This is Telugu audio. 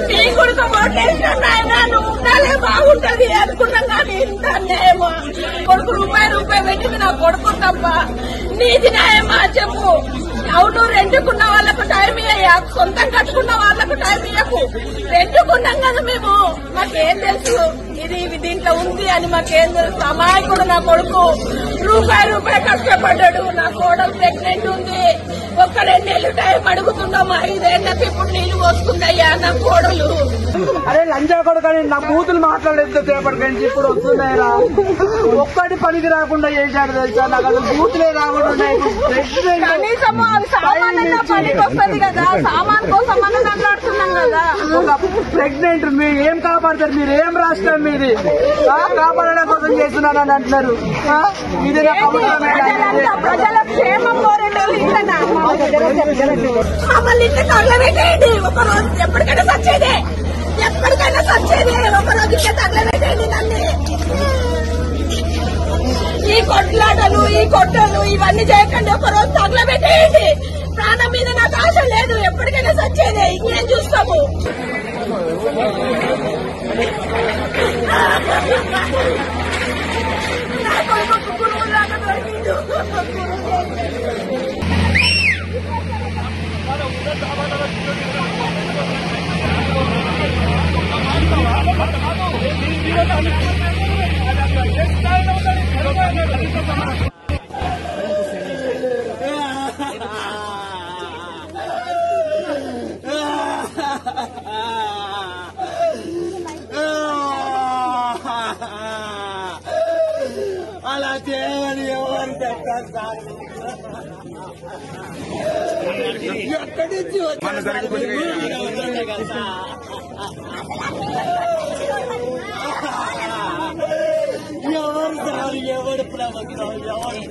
నీ కొడుకు ఓటేసిన ఆయన నువ్వు ఉండాలే బాగుంటది అనుకున్నాం కానీ ఇంత అన్యాయమా? కొడుకు రూపాయి పెట్టింది నా కొడుకు తప్ప నీది న్యాయమా చెప్పు? అవును, రెండుకున్న వాళ్ళకు టైం ఇయ్యా, సొంతం కట్టుకున్న వాళ్ళకు టైం ఇయ్యకు. రెండుకున్నాం కదా మేము, మాకేం తెలుసు ఇది దీంట్లో ఉంది అని మాకేం తెలుసు? అమాయకుడు నా కొడుకు రూపాయి కష్టపడ్డాడు. నా కోడలు ప్రెగ్నెంట్ ఉంది, ఒక్క 2 నెలలు టైం అడుగుతున్నాము. 5 ఏళ్ళకి ఇప్పుడు నీళ్లు పోసుకుందయ్యా నా కోడలు. అరే లంజా కొడుకని నా బూతులు మాట్లాడేది చేపటికండి ఇప్పుడు వస్తున్నాయిరా. ఒక్కటి పనికి రాకుండా చేశాడు తెలుసా, నాకు అసలు బూతులే రాకుండా కనీసం పనికి వస్తుంది కదా, సామాన్ కోసం మనం మాట్లాడుతున్నాం కదా. ఒక ప్రెగ్నెంట్ మీరు ఏం కాపాడతారు? మీరు ఏం రాష్ట్రం మీది? కాపాడడం కోసం చేస్తున్నారని అంటున్నారు. ఇది ప్రజల క్షేమం కోరేటోళ్ళు ఇంతనా? మమ్మల్ని ఇంత తగలబెట్టేయండి. ఒకరోజు ఎప్పటికైనా సచ్చేదే, ఎప్పటికైనా సచ్చేదే. ఒకరోజు ఇంకా తగలబెట్టేయండి నన్ను. ఈ కొట్లాటలు ఈ కొట్టలు ఇవన్నీ చేయకండి, ఒకరోజు తగలబెట్టేయండి. ప్రాణం మీద నాకు ఆశ లేదు, ఎప్పటికైనా సచ్చేదే. ఇంకేం చూస్తాము? నా కొడుకు గురువులాగా దొరికిండు. అలా చేయని ఎవరు చెప్తారు? ఎక్కడి నుంచి ఎవరు సార్? ఎవరు ప్రభుత్వం? ఎవరు